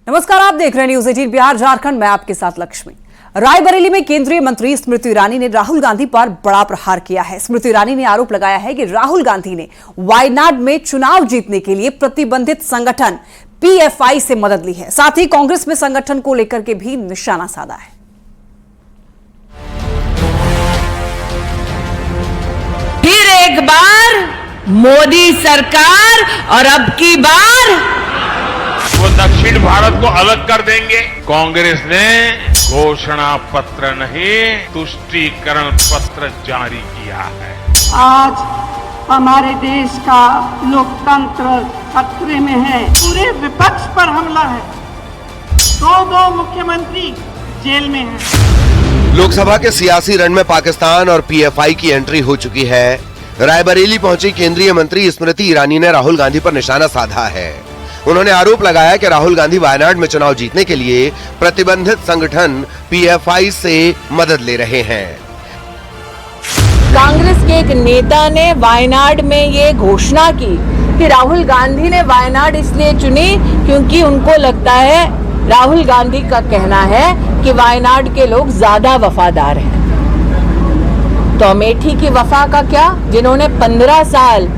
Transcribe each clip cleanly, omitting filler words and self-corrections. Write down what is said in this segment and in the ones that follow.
नमस्कार, आप देख रहे हैं न्यूज 18 बिहार झारखंड। मैं आपके साथ लक्ष्मी। रायबरेली में केंद्रीय मंत्री स्मृति ईरानी ने राहुल गांधी पर बड़ा प्रहार किया है। स्मृति ईरानी ने आरोप लगाया है कि राहुल गांधी ने वायनाड में चुनाव जीतने के लिए प्रतिबंधित संगठन पीएफआई से मदद ली है। साथ ही कांग्रेस में संगठन को लेकर के भी निशाना साधा है। फिर एक बार मोदी सरकार और अब की बार वो दक्षिण भारत को अलग कर देंगे। कांग्रेस ने घोषणा पत्र नहीं, तुष्टीकरण पत्र जारी किया है। आज हमारे देश का लोकतंत्र खतरे में है। पूरे विपक्ष पर हमला है। दो मुख्यमंत्री जेल में हैं। लोकसभा के सियासी रण में पाकिस्तान और पीएफआई की एंट्री हो चुकी है। रायबरेली पहुंची केंद्रीय मंत्री स्मृति ईरानी ने राहुल गांधी पर निशाना साधा है। उन्होंने आरोप लगाया कि राहुल गांधी वायनाड में चुनाव जीतने के लिए प्रतिबंधित संगठन पीएफआई से मदद ले रहे हैं। कांग्रेस के एक नेता ने वायनाड में ये घोषणा की कि राहुल गांधी ने वायनाड इसलिए चुनी क्योंकि उनको लगता है, राहुल गांधी का कहना है कि वायनाड के लोग ज्यादा वफादार हैं। तो अमेठी की वफा का क्या, जिन्होंने 15 साल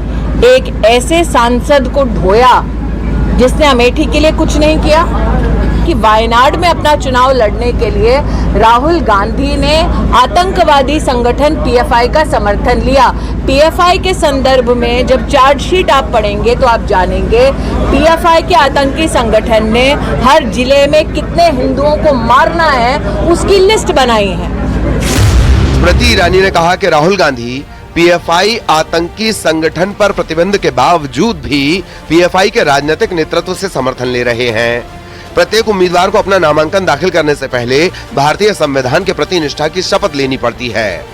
एक ऐसे सांसद को ढोया जिसने अमेठी के लिए कुछ नहीं किया, कि वायनाड में अपना चुनाव लड़ने के लिए राहुल गांधी ने आतंकवादी संगठन पीएफआई का समर्थन लिया। पीएफआई के संदर्भ में जब चार्जशीट आप पढ़ेंगे तो आप जानेंगे पीएफआई के आतंकी संगठन ने हर जिले में कितने हिंदुओं को मारना है उसकी लिस्ट बनाई है। स्मृति ईरानी ने कहा कि राहुल गांधी पीएफआई आतंकी संगठन पर प्रतिबंध के बावजूद भी पीएफआई के राजनीतिक नेतृत्व से समर्थन ले रहे हैं। प्रत्येक उम्मीदवार को अपना नामांकन दाखिल करने से पहले भारतीय संविधान के प्रति निष्ठा की शपथ लेनी पड़ती है।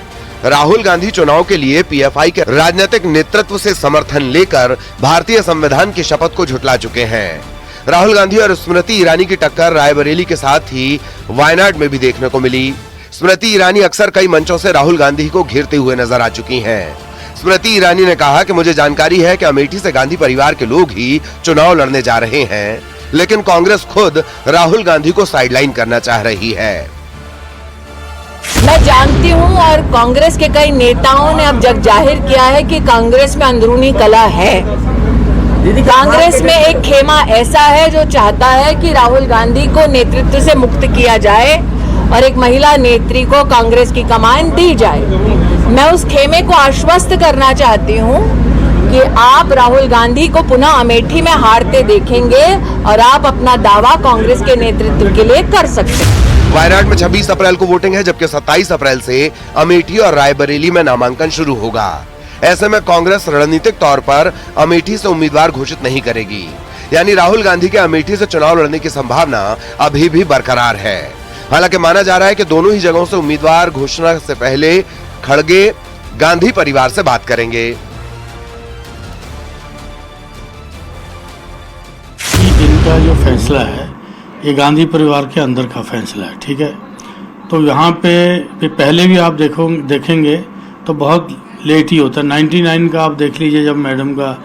राहुल गांधी चुनाव के लिए पीएफआई के राजनीतिक नेतृत्व से समर्थन लेकर भारतीय संविधान की शपथ को झुठला चुके हैं। राहुल गांधी और स्मृति ईरानी की टक्कर रायबरेली के साथ ही वायनाड में भी देखने को मिली। स्मृति ईरानी अक्सर कई मंचों से राहुल गांधी को घेरते हुए नजर आ चुकी हैं। स्मृति ईरानी ने कहा कि मुझे जानकारी है कि अमेठी से गांधी परिवार के लोग ही चुनाव लड़ने जा रहे हैं, लेकिन कांग्रेस खुद राहुल गांधी को साइडलाइन करना चाह रही है। मैं जानती हूं और कांग्रेस के कई नेताओं ने अब जग जाहिर किया है कि कांग्रेस में अंदरूनी कलह है। कांग्रेस में एक खेमा ऐसा है जो चाहता है कि राहुल गांधी को नेतृत्व से मुक्त किया जाए और एक महिला नेत्री को कांग्रेस की कमान दी जाए। मैं उस खेमे को आश्वस्त करना चाहती हूं कि आप राहुल गांधी को पुनः अमेठी में हारते देखेंगे और आप अपना दावा कांग्रेस के नेतृत्व के लिए कर सकते हैं। वायनाड में 26 अप्रैल को वोटिंग है, जबकि 27 अप्रैल से अमेठी और रायबरेली में नामांकन शुरू होगा। ऐसे में कांग्रेस रणनीतिक तौर पर अमेठी से उम्मीदवार घोषित नहीं करेगी, यानी राहुल गांधी के अमेठी से चुनाव लड़ने की संभावना अभी भी बरकरार है। हालांकि माना जा रहा है कि दोनों ही जगहों से उम्मीदवार घोषणा से पहले खड़गे गांधी परिवार से बात करेंगे। इनका जो फैसला है ये गांधी परिवार के अंदर का फैसला है, ठीक है। तो यहाँ पे पहले भी आप देखेंगे तो बहुत लेट ही होता है। 99 का आप देख लीजिए, जब मैडम का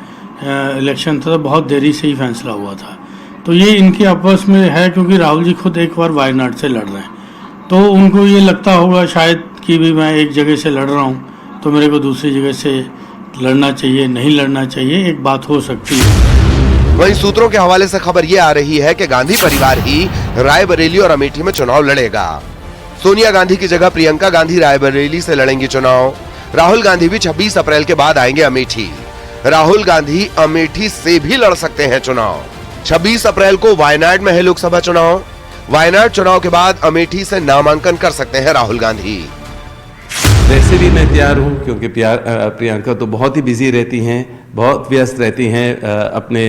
इलेक्शन था तो बहुत देरी से ही फैसला हुआ था। तो ये इनके आपस में है, क्योंकि राहुल जी खुद एक बार वायनाड से लड़ रहे हैं, तो उनको ये लगता होगा शायद कि भी मैं एक जगह से लड़ रहा हूँ तो मेरे को दूसरी जगह से लड़ना चाहिए, नहीं लड़ना चाहिए, एक बात हो सकती है। वहीं सूत्रों के हवाले से खबर ये आ रही है कि गांधी परिवार ही रायबरेली और अमेठी में चुनाव लड़ेगा। सोनिया गांधी की जगह प्रियंका गांधी रायबरेली से लड़ेंगी चुनाव। राहुल गांधी भी 26 अप्रैल के बाद आएंगे अमेठी। राहुल गांधी अमेठी से भी लड़ सकते हैं चुनाव। 26 अप्रैल को वायनाड में है लोकसभा चुनाव। वायनाड चुनाव के बाद अमेठी से नामांकन कर सकते हैं राहुल गांधी। वैसे भी मैं तैयार हूं, क्योंकि प्रियंका तो बहुत ही बिजी रहती हैं, बहुत व्यस्त रहती हैं अपने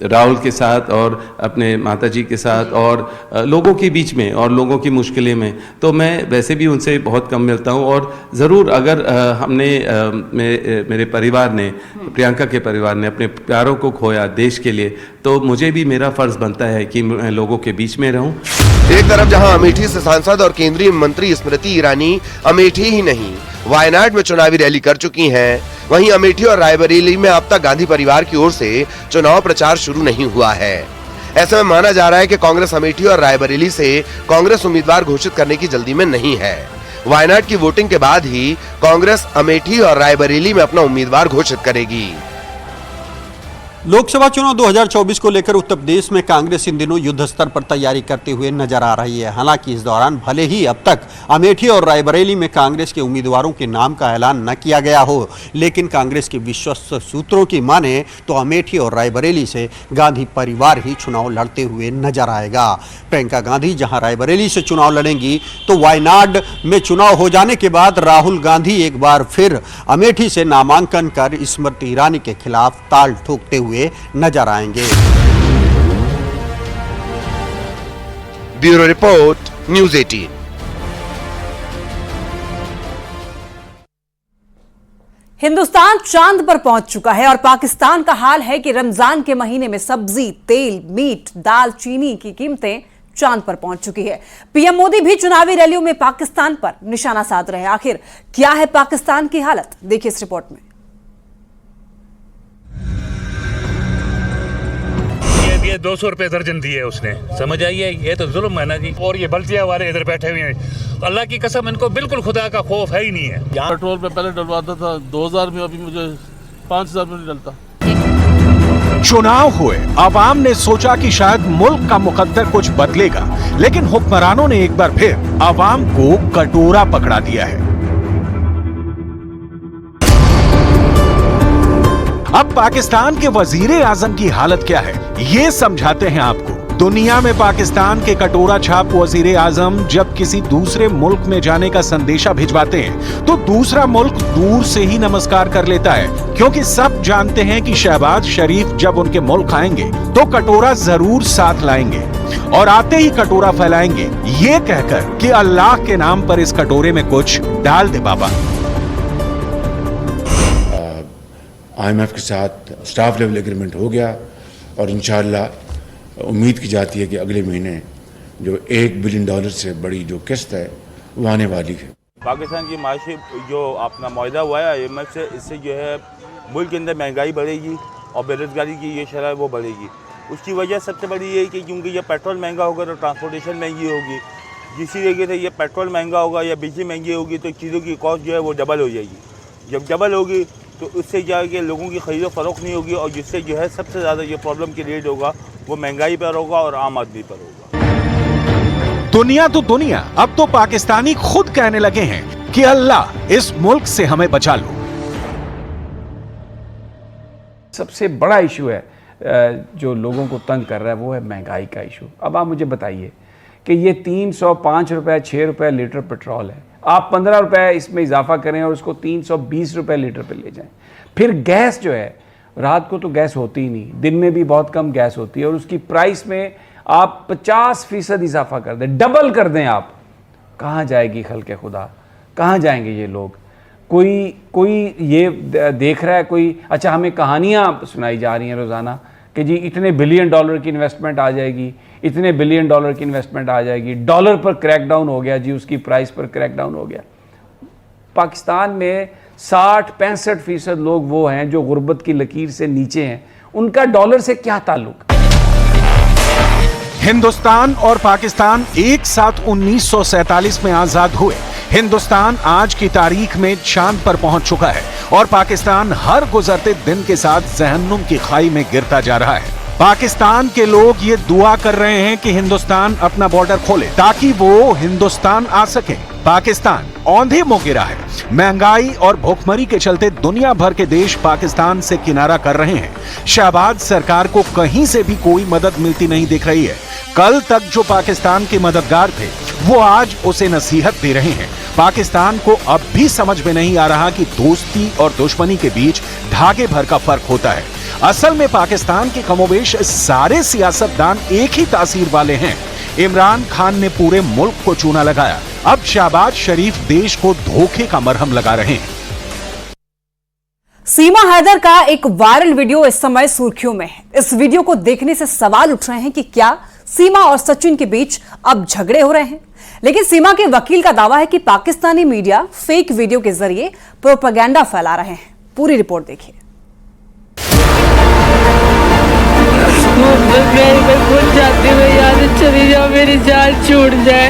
राहुल के साथ और अपने माताजी के साथ और लोगों के बीच में और लोगों की मुश्किलें में। तो मैं वैसे भी उनसे बहुत कम मिलता हूं और ज़रूर अगर मेरे परिवार ने, प्रियंका के परिवार ने अपने प्यारों को खोया देश के लिए, तो मुझे भी मेरा फर्ज बनता है कि मैं लोगों के बीच में रहूं। एक तरफ जहां अमेठी से सांसद और केंद्रीय मंत्री स्मृति ईरानी अमेठी ही नहीं वायनाड में चुनावी रैली कर चुकी हैं, वहीं अमेठी और रायबरेली में अब तक गांधी परिवार की ओर से चुनाव प्रचार शुरू नहीं हुआ है। ऐसे में माना जा रहा है कि कांग्रेस अमेठी और रायबरेली से कांग्रेस उम्मीदवार घोषित करने की जल्दी में नहीं है। वायनाड की वोटिंग के बाद ही कांग्रेस अमेठी और रायबरेली में अपना उम्मीदवार घोषित करेगी। लोकसभा चुनाव 2024 को लेकर उत्तर प्रदेश में कांग्रेस इन दिनों युद्ध स्तर पर तैयारी करते हुए नजर आ रही है। हालांकि इस दौरान भले ही अब तक अमेठी और रायबरेली में कांग्रेस के उम्मीदवारों के नाम का ऐलान न किया गया हो, लेकिन कांग्रेस के विश्वस्त सूत्रों की माने तो अमेठी और रायबरेली से गांधी परिवार ही चुनाव लड़ते हुए नजर आएगा। प्रियंका गांधी जहां रायबरेली से चुनाव लड़ेंगी तो वायनाड में चुनाव हो जाने के बाद राहुल गांधी एक बार फिर अमेठी से नामांकन कर स्मृति ईरानी के खिलाफ ताल ठोकते हुए नजर आएंगे। Bureau report, news 18। हिंदुस्तान चांद पर पहुंच चुका है और पाकिस्तान का हाल है कि रमजान के महीने में सब्जी, तेल, मीट, दाल, चीनी की कीमतें चांद पर पहुंच चुकी है। पीएम मोदी भी चुनावी रैलियों में पाकिस्तान पर निशाना साध रहे हैं। आखिर क्या है पाकिस्तान की हालत, देखिए इस रिपोर्ट में। ये 200 रुपए दर्जन दिए उसने, समझ आइए, ये तो जुल्म है ना जी। और ये बल्तिया वाले इधर बैठे हुए हैं, अल्लाह की कसम इनको बिल्कुल खुदा का खौफ है ही नहीं है। पेट्रोल पे पहले डलवाता था 2000 में, अभी मुझे 5000 में नहीं डलता। चुनाव हुए, अवाम ने सोचा कि शायद मुल्क का मुकद्दर कुछ बदलेगा, लेकिन हुक्मरानों ने एक बार फिर अवाम को कटोरा पकड़ा दिया है। अब पाकिस्तान के वजीरे आजम की हालत क्या है, ये समझाते हैं आपको। दुनिया में पाकिस्तान के कटोरा छाप वजीरे आजम जब किसी दूसरे मुल्क में जाने का संदेशा भिजवाते हैं तो दूसरा मुल्क दूर से ही नमस्कार कर लेता है, क्योंकि सब जानते हैं कि शहबाज शरीफ जब उनके मुल्क आएंगे तो कटोरा जरूर साथ लाएंगे और आते ही कटोरा फैलाएंगे, ये कहकर कि अल्लाह के नाम पर इस कटोरे में कुछ डाल दे बाबा। IMF के साथ स्टाफ लेवल एग्रीमेंट हो गया और इंशाअल्लाह उम्मीद की जाती है कि अगले महीने जो $1 बिलियन से बड़ी जो किस्त है वो आने वाली है। पाकिस्तान की माशी जो अपना मुआहदा हुआ है IMF से, इससे जो है मुल्क के अंदर महंगाई बढ़ेगी और बेरोजगारी की ये शरह वो बढ़ेगी। उसकी वजह सबसे बड़ी ये है कि क्योंकि ये पेट्रोल महंगा होगा तो ट्रांसपोर्टेशन महंगी होगी, जिसी जगह से ये पेट्रोल महंगा होगा या बिजली महंगी होगी तो चीज़ों की कॉस्ट जो है वो डबल हो जाएगी। जब डबल होगी तो उससे जाके लोगों की खरीदो फरोख्त नहीं होगी और जिससे जो है सबसे ज़्यादा जो प्रॉब्लम क्रिएट होगा वो महंगाई पर होगा और आम आदमी पर होगा। दुनिया तो दुनिया, अब तो पाकिस्तानी खुद कहने लगे हैं कि अल्लाह इस मुल्क से हमें बचा लो। सबसे बड़ा इशू है जो लोगों को तंग कर रहा है वो है महंगाई का इशू। अब आप मुझे बताइए कि ये 305 रुपये 6 रुपये लीटर पेट्रोल है, आप 15 रुपये इसमें इजाफा करें और उसको 320 रुपये लीटर पे ले जाएं। फिर गैस जो है, रात को तो गैस होती ही नहीं, दिन में भी बहुत कम गैस होती है और उसकी प्राइस में आप 50% इजाफा कर दें, डबल कर दें, आप कहाँ जाएगी खल्क़े खुदा, कहाँ जाएंगे ये लोग? कोई ये देख रहा है कोई? अच्छा, हमें कहानियाँ सुनाई जा रही हैं रोज़ाना कि जी इतने $1 बिलियन की इन्वेस्टमेंट आ जाएगी, इतने $1 बिलियन की इन्वेस्टमेंट आ जाएगी, डॉलर पर क्रैकडाउन हो गया जी, उसकी प्राइस पर क्रैकडाउन हो गया। पाकिस्तान में 60-65% लोग वो हैं जो गुर्बत की लकीर से नीचे हैं, उनका डॉलर से क्या ताल्लुक? हिंदुस्तान और पाकिस्तान एक साथ 1947 में आजाद हुए। हिंदुस्तान आज की तारीख में चांद पर पहुंच चुका है और पाकिस्तान हर गुजरते दिन के साथ जहन्नुम की खाई में गिरता जा रहा है। पाकिस्तान के लोग ये दुआ कर रहे हैं कि हिंदुस्तान अपना बॉर्डर खोले ताकि वो हिंदुस्तान आ सके। पाकिस्तान औंधे मुंह गिरा है। महंगाई और भूखमरी के चलते दुनिया भर के देश पाकिस्तान से किनारा कर रहे हैं। शहबाज सरकार को कहीं से भी कोई मदद मिलती नहीं दिख रही है। कल तक जो पाकिस्तान के मददगार थे वो आज उसे नसीहत दे रहे हैं। पाकिस्तान को अब भी समझ में नहीं आ रहा कि दोस्ती और दुश्मनी के बीच धागे भर का फर्क होता है। असल में पाकिस्तान के कमोबेश सारे सियासतदान एक ही तासीर वाले हैं। इमरान खान ने पूरे मुल्क को चूना लगाया, अब शहबाज शरीफ देश को धोखे का मरहम लगा रहे हैं। सीमा हैदर का एक वायरल वीडियो इस समय सुर्खियों में है। इस वीडियो को देखने से सवाल उठ रहे हैं कि क्या सीमा और सचिन के बीच अब झगड़े हो रहे हैं। लेकिन सीमा के वकील का दावा है कि पाकिस्तानी मीडिया फेक वीडियो के जरिए प्रोपेगेंडा फैला रहे हैं। पूरी रिपोर्ट देखिए। मैं खुद जाती हूँ, याद चली जाओ, मेरी जान छूट जाए।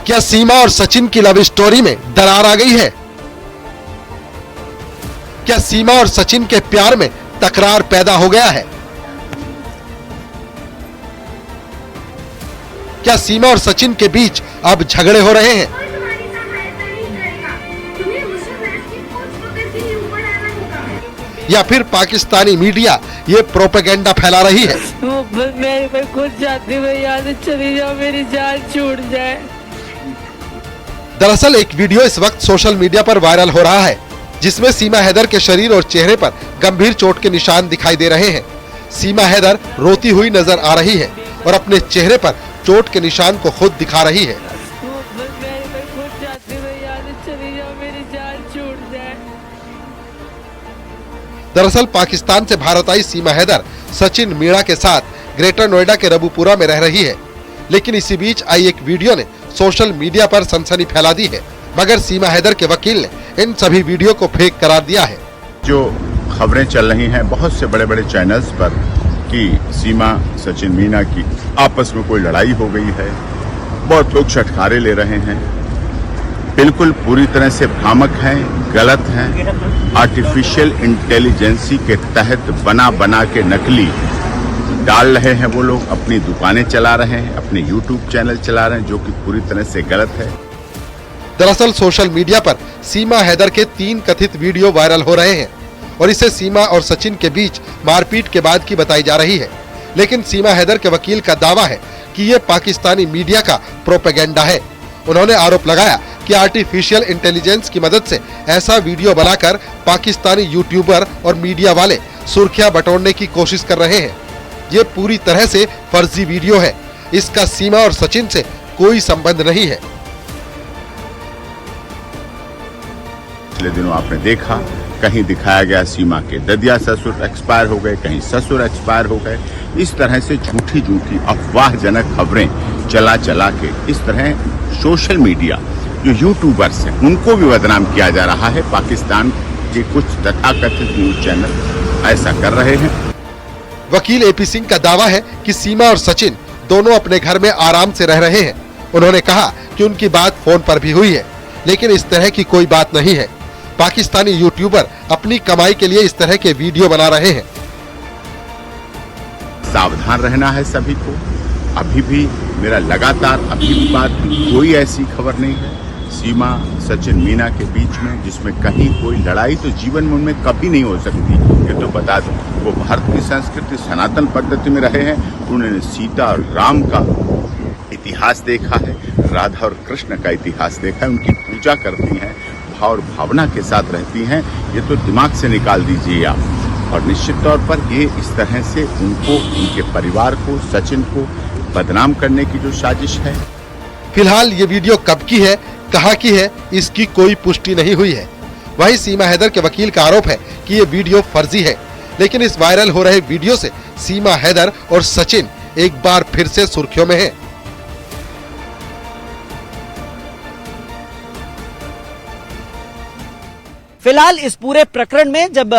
क्या सीमा और सचिन की लव स्टोरी में दरार आ गई है? क्या सीमा और सचिन के प्यार में तकरार पैदा हो गया है? क्या सीमा और सचिन के बीच अब झगड़े हो रहे हैं? या फिर पाकिस्तानी मीडिया ये प्रोपेगेंडा फैला रही है? मैं खुद जाती हूँ, याद चली जाओ, मेरी जान छूट जाए। दरअसल एक वीडियो इस वक्त सोशल मीडिया पर वायरल हो रहा है, जिसमें सीमा हैदर के शरीर और चेहरे पर गंभीर चोट के निशान दिखाई दे रहे हैं। सीमा हैदर रोती हुई नजर आ रही है और अपने चेहरे पर चोट के निशान को खुद दिखा रही है। दरअसल पाकिस्तान से भारत आई सीमा हैदर सचिन मीणा के साथ ग्रेटर नोएडा के रबुपुरा में रह रही है, लेकिन इसी बीच आई एक वीडियो ने सोशल मीडिया पर सनसनी फैला दी है। मगर सीमा हैदर के वकील ने इन सभी वीडियो को फेक करार दिया है। जो खबरें चल रही हैं बहुत से बड़े बड़े चैनल्स पर कि सीमा सचिन मीणा की आपस में कोई लड़ाई हो गई है, बहुत लोग छटकारे ले रहे हैं, बिल्कुल पूरी तरह से भ्रामक हैं, गलत हैं। आर्टिफिशियल इंटेलिजेंसी के तहत बना के नकली डाल रहे हैं वो लोग, अपनी दुकानें चला रहे हैं, अपने YouTube चैनल चला रहे हैं, जो कि पूरी तरह से गलत है। दरअसल सोशल मीडिया पर सीमा हैदर के 3 कथित वीडियो वायरल हो रहे हैं और इसे सीमा और सचिन के बीच मारपीट के बाद की बताई जा रही है। लेकिन सीमा हैदर के वकील का दावा है कि ये पाकिस्तानी मीडिया का प्रोपेगेंडा है। उन्होंने आरोप लगाया कि आर्टिफिशियल इंटेलिजेंस की मदद से ऐसा वीडियो बनाकर पाकिस्तानी यूट्यूबर और मीडिया वाले सुर्खियां बटोरने की कोशिश कर रहे हैं। ये पूरी तरह से फर्जी वीडियो है, इसका सीमा और सचिन से कोई संबंध नहीं है। पिछले दिनों आपने देखा कहीं दिखाया गया सीमा के ददिया ससुर एक्सपायर हो गए, कहीं ससुर एक्सपायर हो गए। इस तरह से झूठी अफवाहजनक खबरें चला के इस तरह सोशल मीडिया जो यूट्यूबर्स हैं उनको भी बदनाम किया जा रहा है। पाकिस्तान के कुछ तथाकथित न्यूज चैनल ऐसा कर रहे हैं। वकील एपी सिंह का दावा है कि सीमा और सचिन दोनों अपने घर में आराम से रह रहे हैं। उन्होंने कहा कि उनकी बात फोन पर भी हुई है, लेकिन इस तरह की कोई बात नहीं है। पाकिस्तानी यूट्यूबर अपनी कमाई के लिए इस तरह के वीडियो बना रहे हैं। सावधान रहना है सभी को। अभी भी मेरा लगातार अभी भी बात कोई ऐसी खबर नहीं है सीमा सचिन मीणा के बीच में जिसमें कहीं कोई लड़ाई तो जीवन में उनमें कभी नहीं हो सकती। ये तो बता दो, वो भारत की संस्कृति सनातन पद्धति में रहे हैं। उन्होंने सीता और राम का इतिहास देखा है, राधा और कृष्ण का इतिहास देखा है, उनकी पूजा करती हैं, भाव और भावना के साथ रहती हैं। ये तो दिमाग से निकाल दीजिए आप। और निश्चित तौर पर ये इस तरह से उनको, उनके परिवार को, सचिन को बदनाम करने की जो साजिश है। फिलहाल ये वीडियो कब की है, कहां की है, इसकी कोई पुष्टि नहीं हुई है। वहीं सीमा हैदर के वकील का आरोप है कि ये वीडियो फर्जी है, लेकिन इस वायरल हो रहे वीडियो से सीमा हैदर और सचिन एक बार फिर से सुर्खियों में हैं। फिलहाल इस पूरे प्रकरण में जब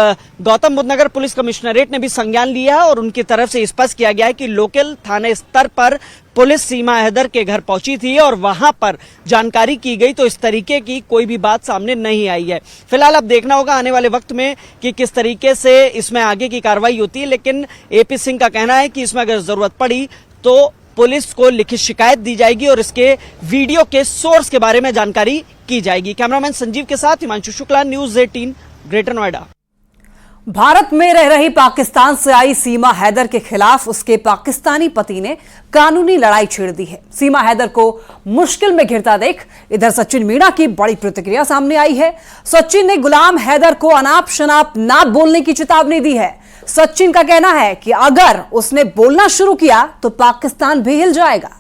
गौतम बुद्ध नगर पुलिस कमिश्नरेट ने भी संज्ञान लिया है और उनकी तरफ से स्पष्ट किया गया है कि लोकल थाने स्तर पर पुलिस सीमा हैदर के घर पहुंची थी और वहां पर जानकारी की गई, तो इस तरीके की कोई भी बात सामने नहीं आई है। फिलहाल अब देखना होगा आने वाले वक्त में कि किस तरीके से इसमें आगे की कार्रवाई होती है। लेकिन एपी सिंह का कहना है कि इसमें अगर जरूरत पड़ी तो पुलिस को लिखित शिकायत दी जाएगी और इसके वीडियो के सोर्स के बारे में जानकारी की जाएगी। कैमरामैन संजीव के साथ हिमांशु शुक्ला, न्यूज़ 18, ग्रेटर नोएडा। भारत में रह रही पाकिस्तान से आई सीमा हैदर के खिलाफ उसके पाकिस्तानी पति ने कानूनी लड़ाई छेड़ दी है। सीमा हैदर को मुश्किल में घिरता देख इधर सचिन मीणा की बड़ी प्रतिक्रिया सामने आई है। सचिन ने गुलाम हैदर को अनाप शनाप ना बोलने की चेतावनी दी है। सचिन का कहना है कि अगर उसने बोलना शुरू किया तो पाकिस्तान भी हिल जाएगा।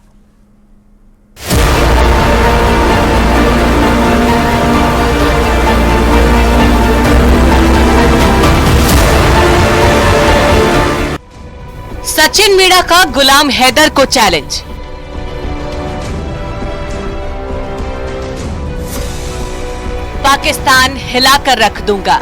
सचिन मीणा का गुलाम हैदर को चैलेंज। पाकिस्तान हिलाकर रख दूंगा।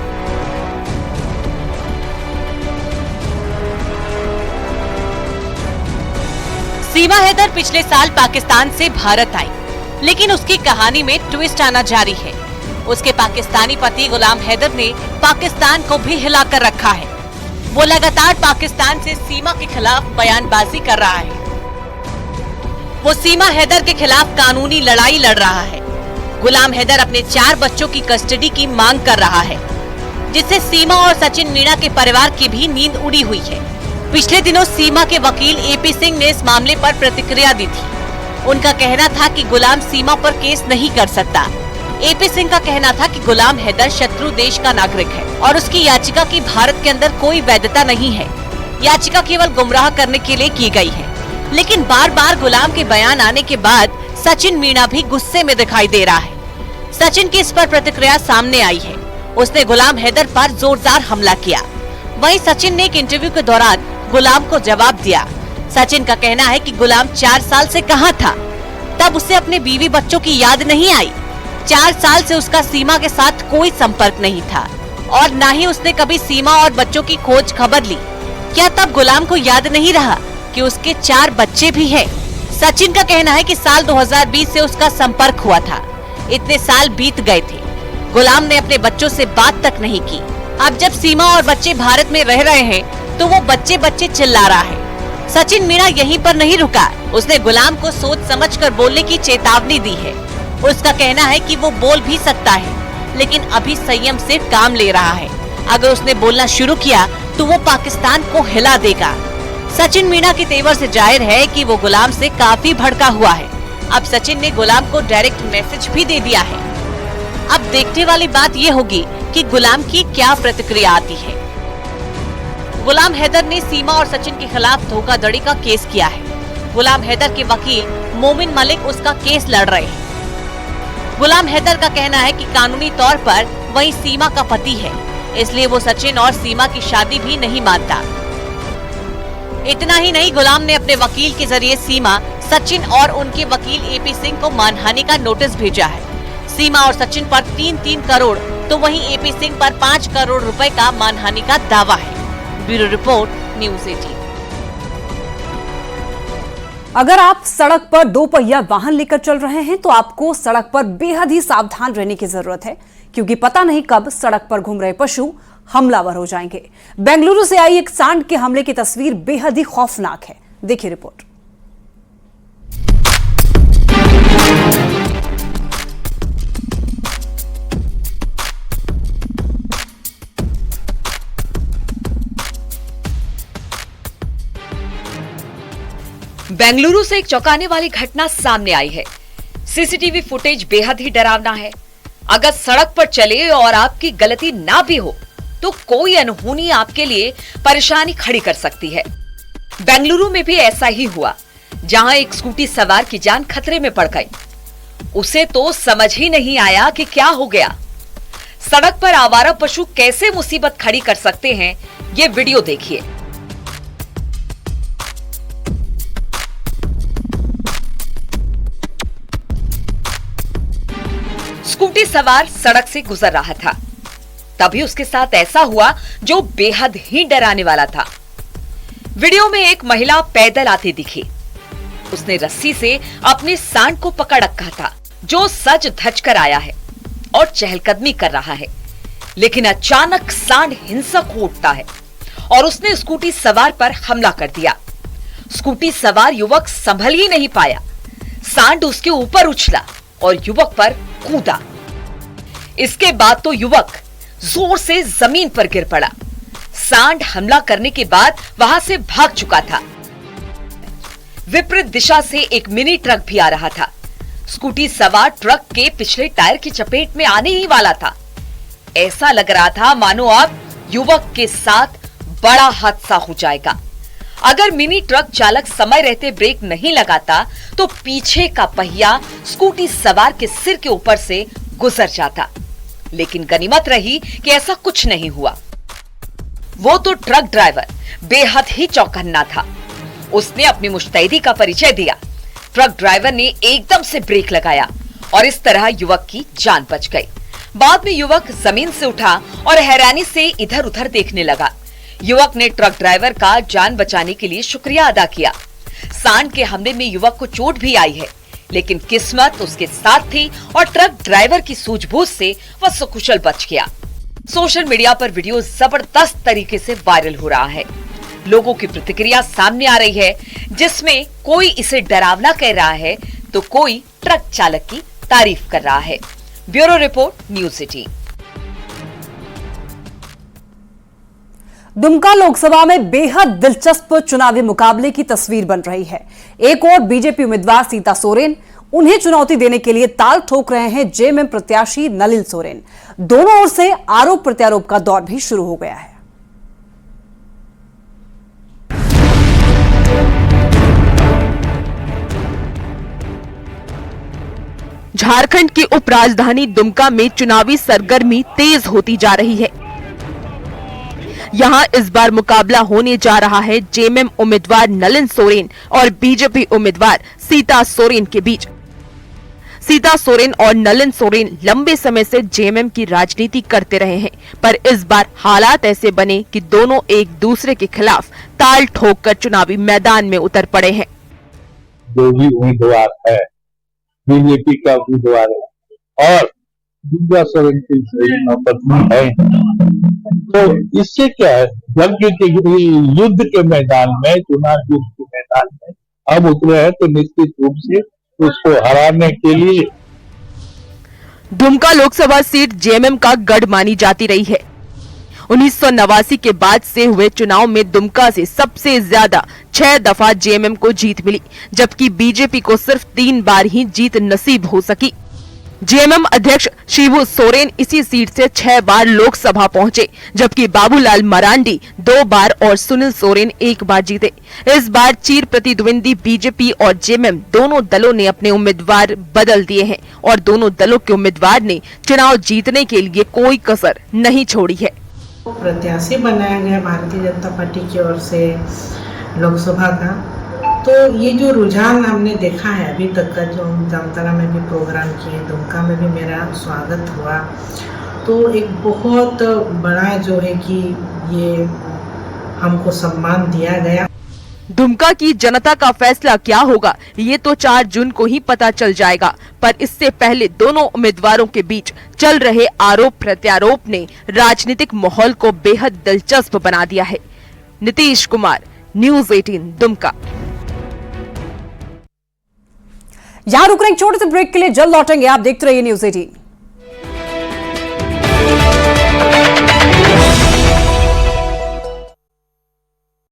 सीमा हैदर पिछले साल पाकिस्तान से भारत आई, लेकिन उसकी कहानी में ट्विस्ट आना जारी है। उसके पाकिस्तानी पति गुलाम हैदर ने पाकिस्तान को भी हिलाकर रखा है। वो लगातार पाकिस्तान से सीमा के खिलाफ बयानबाजी कर रहा है। वो सीमा हैदर के खिलाफ कानूनी लड़ाई लड़ रहा है। गुलाम हैदर अपने 4 बच्चों की कस्टडी की मांग कर रहा है, जिससे सीमा और सचिन मीणा के परिवार की भी नींद उड़ी हुई है। पिछले दिनों सीमा के वकील एपी सिंह ने इस मामले पर प्रतिक्रिया दी थी। उनका कहना था कि गुलाम सीमा पर केस नहीं कर सकता। एपी सिंह का कहना था कि गुलाम हैदर शत्रु देश का नागरिक है और उसकी याचिका की भारत के अंदर कोई वैधता नहीं है। याचिका केवल गुमराह करने के लिए की गई है। लेकिन बार बार गुलाम के बयान आने के बाद सचिन मीणा भी गुस्से में दिखाई दे रहा है। सचिन की इस पर प्रतिक्रिया सामने आई है। उसने गुलाम हैदर पर जोरदार हमला किया। वहीं सचिन ने एक इंटरव्यू के दौरान गुलाम को जवाब दिया। सचिन का कहना है कि गुलाम 4 साल से कहां था, तब उसे अपने बीवी बच्चों की याद नहीं आई। 4 साल से उसका सीमा के साथ कोई संपर्क नहीं था और न ही उसने कभी सीमा और बच्चों की खोज खबर ली। क्या तब गुलाम को याद नहीं रहा कि उसके 4 बच्चे भी हैं? सचिन का कहना है कि साल 2020 से उसका संपर्क हुआ था। इतने साल बीत गए थे, गुलाम ने अपने बच्चों से बात तक नहीं की। अब जब सीमा और बच्चे भारत में रह रहे हैं तो वो बच्चे बच्चे चिल्ला रहा है। सचिन मीणा यहीं पर नहीं रुका। उसने गुलाम को सोच समझकर बोलने की चेतावनी दी है। उसका कहना है कि वो बोल भी सकता है, लेकिन अभी संयम से काम ले रहा है। अगर उसने बोलना शुरू किया तो वो पाकिस्तान को हिला देगा। सचिन मीणा के तेवर से जाहिर है कि वो गुलाम से काफी भड़का हुआ है। अब सचिन ने गुलाम को डायरेक्ट मैसेज भी दे दिया है। अब देखने वाली बात ये होगी कि गुलाम की क्या प्रतिक्रिया आती है। गुलाम हैदर ने सीमा और सचिन के खिलाफ धोखाधड़ी का केस किया है। गुलाम हैदर के वकील मोमिन मलिक उसका केस लड़ रहे हैं। गुलाम हैदर का कहना है कि कानूनी तौर पर वही सीमा का पति है, इसलिए वो सचिन और सीमा की शादी भी नहीं मानता। इतना ही नहीं, गुलाम ने अपने वकील के जरिए सीमा, सचिन और उनके वकील एपी सिंह को मानहानि का नोटिस भेजा है। सीमा और सचिन पर 3-3 करोड़ तो वहीं एपी सिंह पर 5 करोड़ रुपए का मानहानि का दावा है। Bureau report, news 18। अगर आप सड़क पर 2 पहिया वाहन लेकर चल रहे हैं तो आपको सड़क पर बेहद ही सावधान रहने की जरूरत है, क्योंकि पता नहीं कब सड़क पर घूम रहे पशु हमलावर हो जाएंगे। बेंगलुरु से आई एक सांड के हमले की तस्वीर बेहद ही खौफनाक है। देखिए रिपोर्ट। बेंगलुरु से एक चौंकाने वाली घटना सामने आई है। सीसीटीवी फुटेज बेहद ही डरावना है। अगर सड़क पर चले और आपकी गलती ना भी हो तो कोई अनहोनी आपके लिए परेशानी खड़ी कर सकती है। बेंगलुरु में भी ऐसा ही हुआ, जहां एक स्कूटी सवार की जान खतरे में पड़ गई। उसे तो समझ ही नहीं आया कि क्या हो गया। सड़क पर आवारा पशु कैसे मुसीबत खड़ी कर सकते हैं, ये वीडियो देखिए। स्कूटी सवार सड़क से गुजर रहा था, तभी उसके साथ ऐसा हुआ जो बेहद ही डराने वाला था। वीडियो में एक महिला पैदल आती दिखी। उसने रस्सी से अपने सांड को पकड़ रखा था, जो सज धज कर आया है और चहलकदमी कर रहा है। लेकिन अचानक सांड हिंसक हो उठता है और उसने स्कूटी सवार पर हमला कर दिया। स्कूटी सवार युवक संभल ही नहीं पाया। सांड उसके ऊपर उछला और युवक पर कूदा। इसके बाद तो युवक जोर से जमीन पर गिर पड़ा। सांड हमला करने के बाद वहां से भाग चुका था। विपरीत दिशा से एक मिनी ट्रक भी आ रहा था। स्कूटी सवार ट्रक के पिछले टायर की चपेट में आने ही वाला था। ऐसा लग रहा था मानो अब युवक के साथ बड़ा हादसा हो जाएगा। अगर मिनी ट्रक चालक समय रहते ब्रेक नहीं लगाता तो पीछे का पहिया स्कूटी सवार के सिर के ऊपर से गुजर जाता। लेकिन गनीमत रही कि ऐसा कुछ नहीं हुआ। वो तो ट्रक ड्राइवर बेहद ही चौकन्ना था। उसने अपनी मुस्तैदी का परिचय दिया। ट्रक ड्राइवर ने एकदम से ब्रेक लगाया और इस तरह युवक की जान बच गई। बाद में युवक जमीन से उठा और हैरानी से इधर उधर देखने लगा। युवक ने ट्रक ड्राइवर का जान बचाने के लिए शुक्रिया अदा किया। सांड के हमले में युवक को चोट भी आई है, लेकिन किस्मत उसके साथ थी और ट्रक ड्राइवर की सूझबूझ से वह सकुशल बच गया। सोशल मीडिया पर वीडियो जबरदस्त तरीके से वायरल हो रहा है। लोगों की प्रतिक्रिया सामने आ रही है, जिसमें कोई इसे डरावना कह रहा है तो कोई ट्रक चालक की तारीफ कर रहा है। Bureau report, news 18। Dumka Lok Sabha में बेहद दिलचस्प चुनावी मुकाबले की तस्वीर बन रही है। एक और बीजेपी उम्मीदवार सीता सोरेन, उन्हें चुनौती देने के लिए ताल ठोक रहे हैं जेएमएम प्रत्याशी नलिन सोरेन। दोनों ओर से आरोप प्रत्यारोप का दौर भी शुरू हो गया है। झारखंड की उपराजधानी दुमका में चुनावी सरगर्मी तेज होती जा रही है। यहां इस बार मुकाबला होने जा रहा है जेएमएम उम्मीदवार नलिन सोरेन और बीजेपी उम्मीदवार सीता सोरेन के बीच। सीता सोरेन और नलिन सोरेन लंबे समय से जेएमएम की राजनीति करते रहे हैं, पर इस बार हालात ऐसे बने कि दोनों एक दूसरे के खिलाफ ताल ठोककर चुनावी मैदान में उतर पड़े हैं। जो भी उम्मीदवार है बीजेपी का उम्मीदवार है और सीता सोरेन की पत्नी है, तो इससे क्या है, जब युद्ध के मैदान में, चुनाव युद्ध के मैदान में अब उतरे हैं तो निश्चित रूप से उसको हराने के लिए। दुमका लोकसभा सीट जेएमएम का गढ़ मानी जाती रही है। 1989 के बाद से हुए चुनाव में दुमका से सबसे ज्यादा 6 दफा जेएमएम को जीत मिली, जबकि बीजेपी को सिर्फ 3 बार ही जीत नसीब हो सकी। जेएमएम अध्यक्ष शिबू सोरेन इसी सीट से 6 बार लोकसभा पहुंचे, जबकि बाबूलाल मरांडी 2 बार और सुनील सोरेन 1 बार जीते। इस बार चीर प्रतिद्वंदी बीजेपी और जेएमएम दोनों दलों ने अपने उम्मीदवार बदल दिए हैं और दोनों दलों के उम्मीदवार ने चुनाव जीतने के लिए कोई कसर नहीं छोड़ी है। प्रत्याशी बनाया गया भारतीय जनता पार्टी की ओर से लोकसभा का, तो ये जो रुझान हमने देखा है अभी तक का, जो हम जामताड़ा में भी प्रोग्राम किए, दुमका में भी मेरा स्वागत हुआ, तो एक बहुत बड़ा जो है कि ये हमको सम्मान दिया गया। दुमका की जनता का फैसला क्या होगा ये तो 4 जून को ही पता चल जाएगा, पर इससे पहले दोनों उम्मीदवारों के बीच चल रहे आरोप प्रत्यारोप ने राजनीतिक माहौल को बेहद दिलचस्प बना दिया है। नीतीश कुमार, न्यूज़ 18 दुमका। यहां रुक रहे एक छोटे से ब्रेक के लिए, जल्द लौटेंगे। आप देखते रहिए न्यूज़ 18।